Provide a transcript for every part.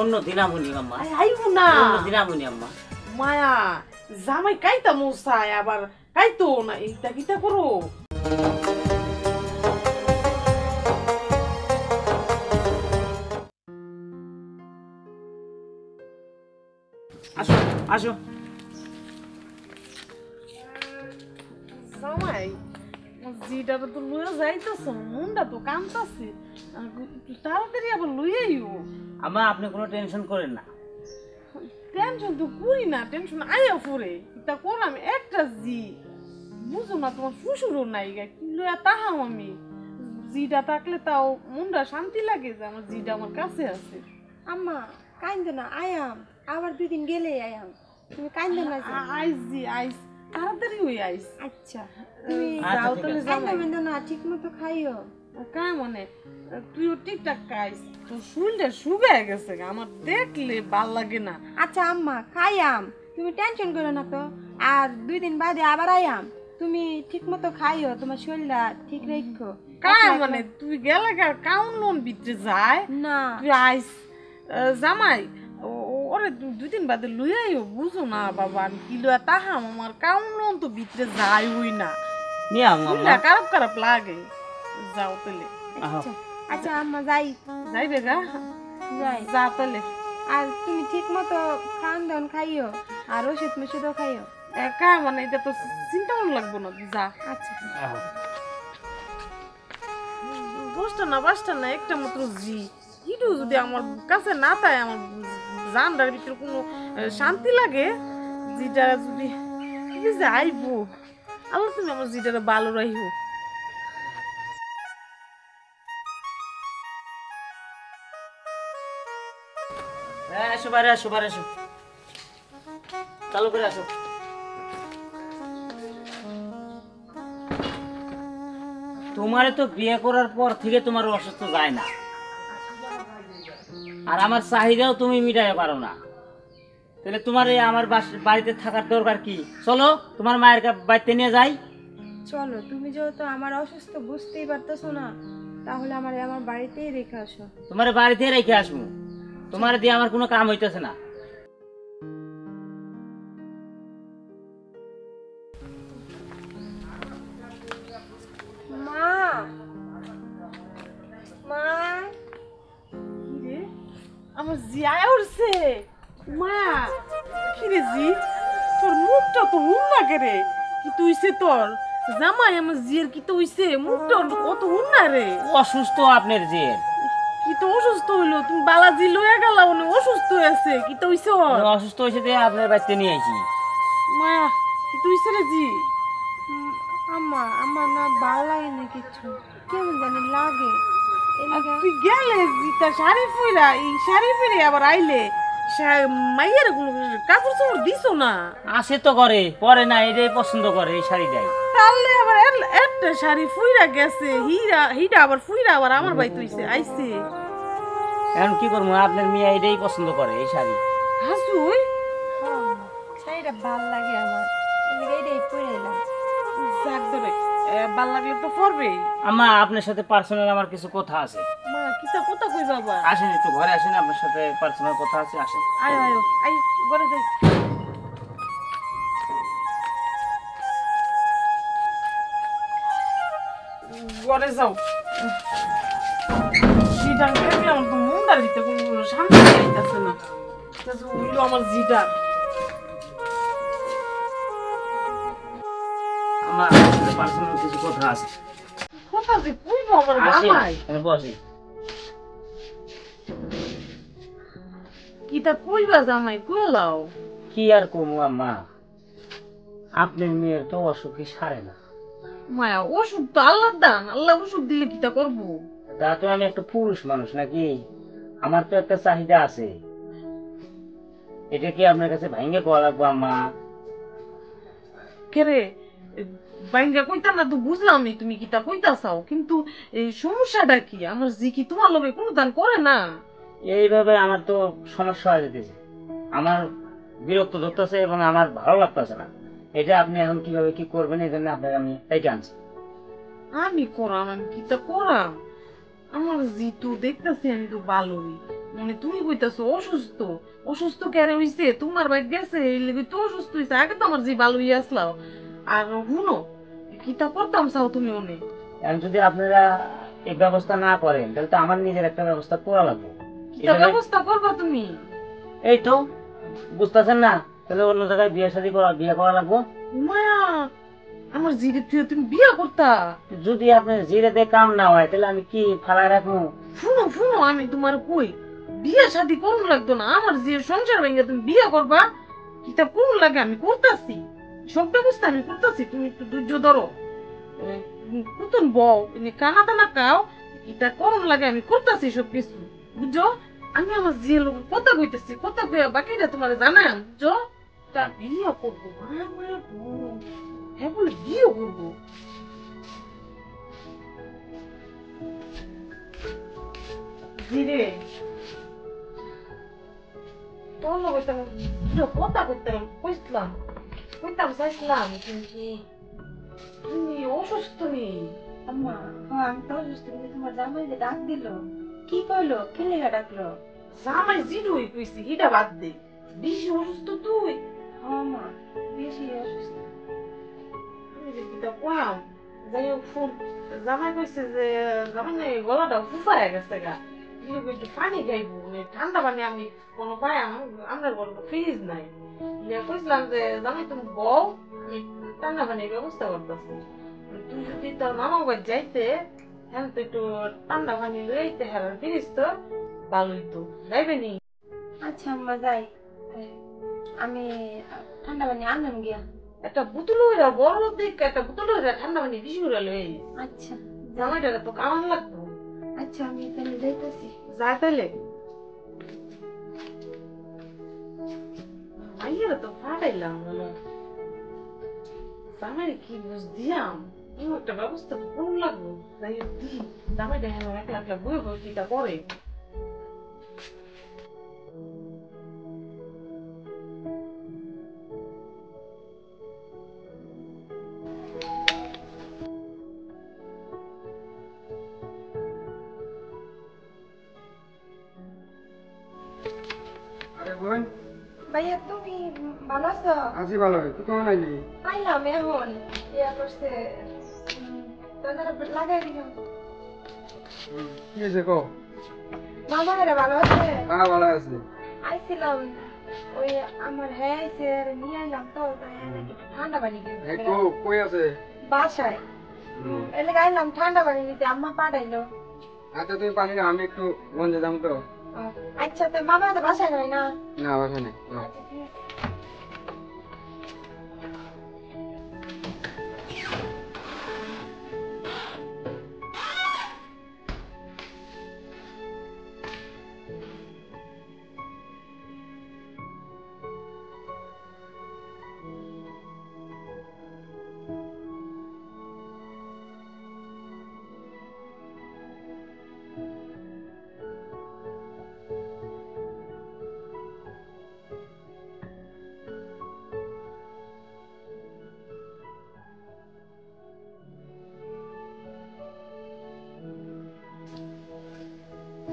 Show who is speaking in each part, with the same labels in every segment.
Speaker 1: অন্য দিনামুনি আম্মা,
Speaker 2: আইবো না
Speaker 1: অন্য দিনামুনি আম্মা।
Speaker 2: মায়া জামাই কাইতা মশাই আবার কাইতো না এইটা কিটা করো।
Speaker 1: আসো আসো।
Speaker 2: জামাই জিটা তো লইয়া যাইতেছ, মনটা তো কামতাছে, তাড়াতাড়ি আবার লইয়াইও।
Speaker 1: আম্মা আপনি কোনো টেনশন করেন না।
Speaker 2: টেনশন তো করি না, টেনশন আইয়া পড়ে এটা করলাম একটা জি বুঝো না, তোমার শ্বশুরও নাই গা, কি লইয়া তাহাও আমি। জিটা থাকলে তাও মনটা শান্তি লাগে যে আমার জিটা আমার কাছে আছে।
Speaker 3: আম্মা কাইন্দ না, আয়াম আবার 2 দিন গেলে আয়াম, তুমি কাইন্দ না।
Speaker 2: আইস জি আইস, তাড়াতাড়ি হই আইস।
Speaker 3: আচ্ছা তুমি
Speaker 2: যাও তাহলে
Speaker 3: কাইন্দ
Speaker 2: জামাই।
Speaker 3: মেন্দ না, ঠিক মতো খাইও।
Speaker 2: কাই মনে তুইও ঠিকঠাক খাইস, তোর শরীরটা শুকায় গেছে গা, আমার দেখলে ভাল লাগে না।
Speaker 3: আচ্ছা আম্মা খাইয়াম, তুমি টেনশন করো না তো। আর 2 দিন বাদে আবার আয়াম, তুমি ঠিক মতো খাইও, তোমার শরীরটা ঠিক রাখো।
Speaker 2: কাই মানে তুই গেলে কাউন লোন ভিতরে যায়
Speaker 3: না
Speaker 2: তুই আইস। জামাই ওরে 2 দিন বাদে লই আইও, বুঝো না বাবা আমি কি লইয়া তাহাম, আমার কাউন লোন তো ভিতরে যায় হই না,
Speaker 1: নিয়ে আম্মা।
Speaker 2: শরীরটা খারাপ খারাপ লাগে। যাও তাহলে।
Speaker 3: আচ্ছা আচ্ছা আম্মা যাই।
Speaker 2: যাইবে গা,
Speaker 3: যাই।
Speaker 2: যা তাহলে।
Speaker 3: আর তুমি ঠিক মতো খান দান খাইও, আর ওষুধ মশুদও খাইও।
Speaker 2: একা মানে এটা তো চিন্তা করা লাগবো না, যা।
Speaker 3: আচ্ছা
Speaker 1: আহো।
Speaker 2: 10টা না 5টা না একটা মাত্র জি, ইটু যদি আমার কাছে না তাই আমার জানটার ভিতরে কোনো শান্তি লাগে, জিটা যদি কি যে আইবো, আল্লাহ তুমি আমার জিটারে ভালো রাখো।
Speaker 1: আসো বাইরে, আসো বাইরে, আসো, চালু করে আসো। তোমারে তো বিয়ে করার পর থেকে তোমার অসুস্থ যায় না, আর আমার চাহিদাও তুমি মিটাইতে পারো না, তাহলে তোমার এই আমার বাড়িতে থাকার দরকার কি? চলো তোমার মায়ের বাড়িতে নিয়ে যাই।
Speaker 3: চলো, তুমি যেহেতু আমার অসুস্থ বুঝতেই পারতেছো না, তাহলে আমার আমার বাড়িতেই রেখে আসো।
Speaker 1: তোমার বাড়িতে রেখে আসবো, তোমার দিয়ে আমার কোনো কাম হইতেছে না।
Speaker 3: মা মা
Speaker 2: কিরে আমার জি আয় উঠছে, মা কিরে জি তোর মুখটা তো হুন না রে, কি তুইছে তোর জামাই আমার জিয়ের কি তো হইছে, মুখটা কত হুন না রে।
Speaker 1: অসুস্থ আপনার যে,
Speaker 2: কি তো অসুস্থ হইলো, তুমি বালাজি লইয়া গেলা উনি অসুস্থ হয়েছে, কি তো হইছে ওর?
Speaker 1: অসুস্থ হয়েছে দিয়ে আপনার বাড়িতে নিয়ে আইছি।
Speaker 2: মায়া কি তো হইছে রে জি?
Speaker 3: আম্মা আমার না ভালো লাগে না কিছু, কেমন জানি লাগে।
Speaker 2: আর তুই গেলে জিতা শাড়ি ফুইরা, এই শাড়ি ফিরে আবার আইলে মাইয়ের কাপড় চোপড় দিছো না?
Speaker 1: আসে তো করে, পরে না, এটাই পছন্দ করে এই শাড়িটাই।
Speaker 2: তাহলে আবার একটা শাড়ি ফুইরা গেছে, হিটা আবার ফুইরা আবার আমার বাড়িতে হইছে আইছে।
Speaker 1: এখন কি করবো, আপনার মেয়ে এটাই পছন্দ করে এই শাড়ি।
Speaker 2: হাসুই
Speaker 3: শাড়িটা ভালো লাগে আমার, এদিকে এইটাই পরে এলাম।
Speaker 2: যাক ধরে ভাল লাগলে তো পরবেই।
Speaker 1: আম্মা আপনার সাথে পার্সোনাল আমার কিছু কথা আছে।
Speaker 2: মা কিতা কথা কই বাবা?
Speaker 1: আসেন একটু ঘরে আসেন, আপনার সাথে পার্সোনাল কথা আছে, আসেন।
Speaker 2: আয় আয় আয় ঘরে যাই। ঘরে যাও। জিডার দেখলাম তো মনটার ভিতরে কোনো শান্তি পাইতেছে না, হইলো আমার জিডার।
Speaker 1: আমার আপনার সাথে পার্সোনাল কিছু কথা আছে।
Speaker 2: কথা যে কইবো আমার
Speaker 1: আসেন,
Speaker 2: বাবাই,
Speaker 1: আমি বসি।
Speaker 2: কিতা কইবা জামাই কইলাও?
Speaker 1: কি আর কমু আম্মা, আপনার মেয়ের তো অসুখী সারে না।
Speaker 2: মায়া ওষুধ তো আল্লাহর দান, আল্লাহ ওষুধ দিলে কিতা করবো?
Speaker 1: তা তো আমি একটা পুরুষ মানুষ নাকি, আমার তো একটা চাহিদা আছে, এটা কি আপনার কাছে ভাঙ্গে কোয়া লাগবো আম্মা?
Speaker 2: কেরে বাইঙ্গা কইতাম না তো বুঝলামই তুমি কিতা কইতাছাও, কিন্তু এই সমস্যাটা কি? আমার জি কি তোমার লগে কোনো দান করে না?
Speaker 1: এইভাবে আমার তো সমস্যা হয়ে যেতেছে, আমার বিরক্ত ধরতেছে এবং আমার ভালো লাগতেছে না। এটা আপনি এখন কিভাবে কি করবেন, এই জন্য আপনাকে আমি এইটা আনছি।
Speaker 2: আমি করাম, আমি কিতা করাম? আমার জি তো দেখতেছি আমি তো ভালোই, মানে তুমি কইতাছো অসুস্থ, অসুস্থ কেন হইছে? তোমার বাইক গেছে এই লেগে তো অসুস্থ হইছে। আগে তো আমার যে ভালো হইয়া আসলাম। আর শুনো, কিতা করতাম চাও তুমি অনেক?
Speaker 1: এখন যদি আপনারা এই ব্যবস্থা না করেন তাহলে তো আমার নিজের একটা ব্যবস্থা করা লাগবে।
Speaker 2: কিতা ব্যবস্থা করবা তুমি?
Speaker 1: এই তো বুঝতেছেন না, তাহলে অন্য জায়গায় বিয়ে করা লাগবো।
Speaker 2: মায়া, আমার জিরে তুমি বিয়া করতা?
Speaker 1: যদি আপনার জিরেতে কাম না হয় তাহলে আমি কি ফালায় রাখবো?
Speaker 2: শুনো শুনো, আমি তোমার কই বিয়া শাদি করুন লাগতো না। আমার যে সংসার ভেঙে তুমি বিয়া করবা, কিতা করুন লাগে আমি করতেছি, সব ব্যবস্থা আমি করতেছি। তুমি একটু ধৈর্য ধরো, নতুন বউ কানা টানা কাও, এটা করুন লাগে আমি করতেছি সব কিছু, বুঝছো? আমি আমার যে লোক কথা কইতেছি, কথা কইয়া বাকিটা তোমার জানাই, বুঝছো? তা বিয়া করবো, হ্যাঁ বলে বিয়ে করবো। জিরে তোর লোক কথা করতাম, কইতাম চাইছিলাম তুমি অসুস্থ নেই।
Speaker 3: আম্মা, আমি তো অসুস্থ, কিন্তু তোমার জামাই যে ডাক দিল, কি কইলো, কি লেখা ডাকলো?
Speaker 2: জামাই জিরুই কইছি, হিটা বাদ দে, বেশি অসুস্থ তুই।
Speaker 3: মা, বেশি অসুস্থ।
Speaker 2: আমি যে কিটা কয়াম, যাই হোক ফোন, জামাই কইছে যে জামাই না গলাটা ফুফায় গেছে গা, একটু পানি খাইবো, ঠান্ডা পানি আমি কোনো পাই আমরা ঘরে ফ্রিজ নাই। কইছিলাম যে জামাই তুমি বউ, আমি ঠান্ডা পানির ব্যবস্থা করতেছি। তুই যদি তোর মামা বাড়ি যাইতে, হ্যাঁ তো একটু ঠান্ডা পানি লইতে হ্যাঁ ফ্রিজ তো ভালোই তো যাইবে নি।
Speaker 3: আচ্ছা আম্মা, যাই। আমি ঠান্ডা পানি আনলাম গিয়া।
Speaker 2: একটা বোতল হইরা বড় দিক একটা বোতল হইরা ঠান্ডা পানি বেশি করে লই।
Speaker 3: আচ্ছা
Speaker 2: জামাইটারে তো কারণ লাগতো।
Speaker 3: আচ্ছা, আমি তাহলে যাইতেছি।
Speaker 2: যাই তাইলে আইয়ারে তো ফাটাইলাম মনে, জামাইরে কি বুঝ দিয়াম, কোনো একটা ব্যবস্থা তো করুন লাগবো। যাই হোক দি জামাইটা হ্যাঁ একলা একলা বই বই কিটা করে।
Speaker 4: আরে বোন,
Speaker 3: ভাইয়া, তুমি ভালো আছো?
Speaker 4: আছি ভালো। তুই কেমন আইলি?
Speaker 3: পাইলাম এখন, ইয়া করছে, তোদের লাগাই দিলাম।
Speaker 4: কি হয়েছে কো?
Speaker 3: মামা এরা ভালো আছে?
Speaker 4: হ্যাঁ ভালো আছে।
Speaker 3: আইছিলাম, ওই আমার হ্যাঁ আইছে, নিয়ে আইলাম তো, তাই নাকি ঠান্ডা পানি
Speaker 4: এই কো কই আছে?
Speaker 3: বাসায় এলে গাইলাম ঠান্ডা পানি নিতে, আম্মা পাঠাইলো।
Speaker 4: আচ্ছা তুমি পানি না, আমি একটু গঞ্জে যাম তো।
Speaker 3: আচ্ছা, তো মামা তো বাসায় নাই না?
Speaker 4: না বাসা নেই।
Speaker 3: আচ্ছা, ঠিক আছে।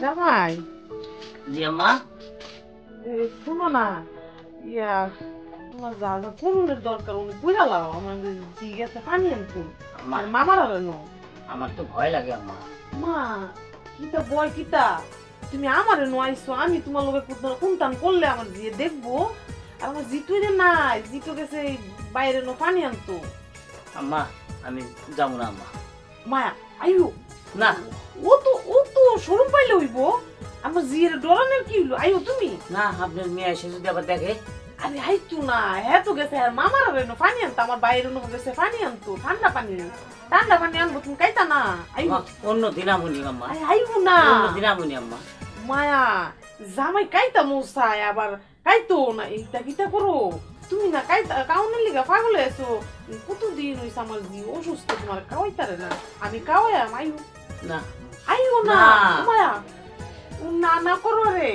Speaker 2: জামাই
Speaker 1: জি আম্মা।
Speaker 2: শুনো না, ইয়া তোমার যা যা করুনের দরকার উনি বুঝালাম, আমার জিজ্ঞাসা পানি আনতো
Speaker 1: আম্মা,
Speaker 2: আর মামার আনো।
Speaker 1: আমার তো ভয় লাগে আম্মা।
Speaker 2: মা কিতা বয় কিতা, তুমি আমারে নোয়াইছো, আমি তোমার লোকে কোনটান করলে আমার জিয়ে দেখবো। আর আমার জিতু যে নাই, জিতু গেছে বাইরে নো পানি আনতো।
Speaker 1: আম্মা আমি যাবো না আম্মা।
Speaker 2: মায়া আইও
Speaker 1: না
Speaker 2: ও তো শরম পাইলে হইব, আমার জিয়ের ডরানোর কি হইলো? আইও তুমি।
Speaker 1: না, আপনার মেয়ে এসে যদি আবার দেখে।
Speaker 2: আরে আইতো না, হ্যাঁ তো গেছে আর মামার নো পানি আনতো, আমার বাইরে নো গেছে পানি আনতো, ঠান্ডা পানি আনবো, তুমি কাইতা না? আইও
Speaker 1: আম্মা, অন্য দিন আমুনি আম্মা,
Speaker 2: আইও না।
Speaker 1: অন্য দিন আমুনি আম্মা।
Speaker 2: মায়া জামাই কাইতা মশাই আবার কাইতো না, এইটা কিটা করো তুমি? না কাইতা কাউনের লিগা পাগল আছো, কতদিন হইছে আমার জি অসুস্থ, তোমার কাওয়াইতারে না, আমি কাওয়াইয়াম। আইও
Speaker 1: না
Speaker 2: আইও না
Speaker 1: না।
Speaker 2: মায়া, না না করো রে,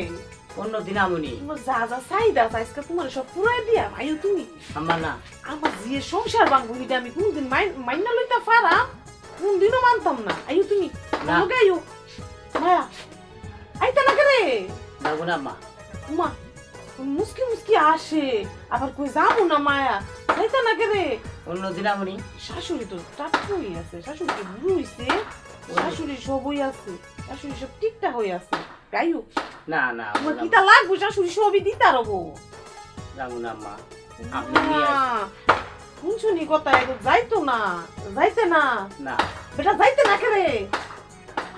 Speaker 1: অন্য দিন আমুনি
Speaker 2: তোমার যা যা চাহিদা আজকে তোমার সব পুরাই দিয়া। আইও তুমি।
Speaker 1: আম্মা। না
Speaker 2: আমার যে সংসার ভাঙবো এটা আমি কোনদিন মাইনা লইতে পারাম, কোনদিনও মানতাম না। আইও তুমি,
Speaker 1: না।
Speaker 2: আইও মায়া, আইতা না রে।
Speaker 1: যাবো না মা।
Speaker 2: মা মুসকি মুসকি আসে আবার কই যাবো না মায়া যাইতা না কে রে
Speaker 1: অন্য দিন আমি
Speaker 2: শাশুড়ি তো টাটকাই আছে শাশুড়ি কি বুড়ো হইছে শাশুড়ি সবই আছে শাশুড়ি সব ঠিকঠাক হয়ে আছে যাই হোক
Speaker 1: না না
Speaker 2: তোমার কিতা লাগবো শাশুড়ি সবই দিতা রবো
Speaker 1: যাবো না মা। আপনি নিয়ে আসেন।
Speaker 2: শুনছুনি কথা এগো যাইতো না যাইতে না
Speaker 1: না
Speaker 2: বেটা যাইতে না কে রে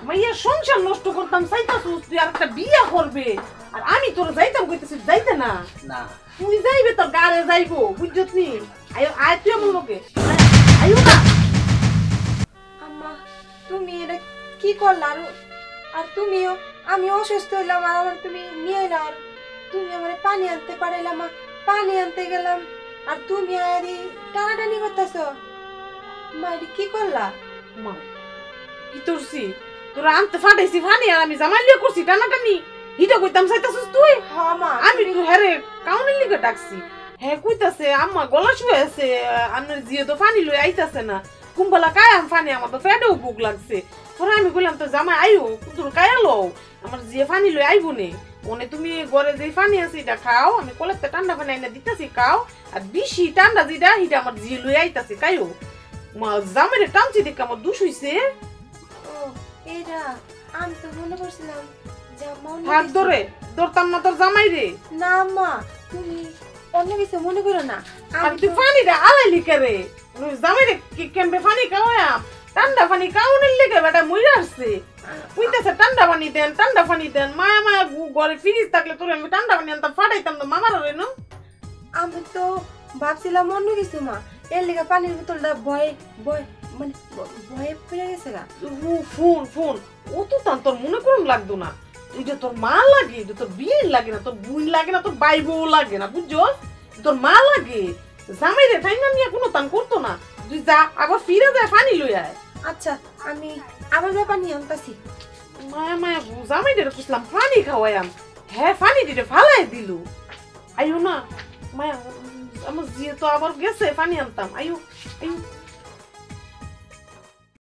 Speaker 2: মাইয়া সংসার নষ্ট করতাম চাইতাছুস তুই আর একটা বিয়া করবে আর আমি তোর যাইতাম কইতেছি যাইতে না
Speaker 1: না
Speaker 2: তুই যাইবে তোর গাড়ে যাইবো বুঝছত নি আয় আয় তুই আমার লোকে আয়ো না
Speaker 3: আম্মা তুমি এটা কি করলা আর তুমিও আমি অসুস্থ হইলাম আর আমার তুমি নিয়ে এলা আর তুমি আমার পানি আনতে পারাইলাম পানি আনতে গেলাম আর তুমি আর টানাটানি করতেছ মা এটা কি করলা
Speaker 2: মা কি তোরছি তোরা আনতে ফাটাইছি ফানি আর আমি জামাইলিও করছি টানাটানি হিটা কইতাম চাইতাছুস তুই
Speaker 3: হ্যাঁ মা
Speaker 2: আমি তো হ্যারে কাউনের লিগে ডাকছি হ্যাঁ কইতাছে আম্মা গলা শুয়ে আছে আপনার জিয়ে তো পানি লই আইতাছে না কুম্বলা কায়াম পানি আমার তো পেটেও বুক লাগছে পরে আমি কইলাম তো জামাই আইও তোর কায়া লও আমার জিয়ে পানি লই আইবো নে মনে তুমি ঘরে যে পানি আছে এটা খাও আমি কলেতে ঠান্ডা পানি আইনা দিতেছি খাও আর বেশি ঠান্ডা যেটা হিটা আমার জিয়ে লই আইতাছে কাইও মা জামাইরে টানছি দেখে আমার দুষ হইছে
Speaker 3: ও এটা আমি তো মনে করছিলাম যে আম্মা অন্য
Speaker 2: হাত
Speaker 3: কিছু-
Speaker 2: ধরে ধরতাম না তোর জামাই রে
Speaker 3: না আম্মা তুমি অন্য কিছু মনে করো না
Speaker 2: আর
Speaker 3: আমি
Speaker 2: তুই
Speaker 3: তো-
Speaker 2: পানিটা আলাইলি করে জামাইরে কেমবে পানি খাওয়াম ঠান্ডা পানি খাওয়ানোর লিগে বেটা মরে আসছে কইতেছে ঠান্ডা পানি দেন মায়া মায়া ঘরে ফ্রিজ থাকলে তোর আমি ঠান্ডা পানি আনতাম ফাটাইতাম তো মামার রে না
Speaker 3: আমি তো ভাবছিলাম অন্য কিছু মা এর লেগে পানির বোতলটা ভয়ে ভয়ে মানে ভয়ে পড়ে গেছে গা
Speaker 2: ফোন ও তো তান তোর মনে করুন লাগতো না এটা তোর মা লাগে এটা তোর বিয়ে লাগে না তোর বুই লাগে না তোর বাই বউ লাগে না বুঝছো তোর মা লাগে জামাইরে টাইনা নিয়ে কোনো তান করতো না তুই যা আবার ফিরে যায় পানি লই আয়
Speaker 3: আচ্ছা আমি আবার যা পানি আনতাছি
Speaker 2: মায়া মায়া জামাইদের বুঝলাম পানি খাওয়াইয়াম হ্যাঁ পানি দিতে ফালাই দিলু আইও না মায়া আমার জিয়ে তো আবার গেছে পানি আনতাম আইও আইও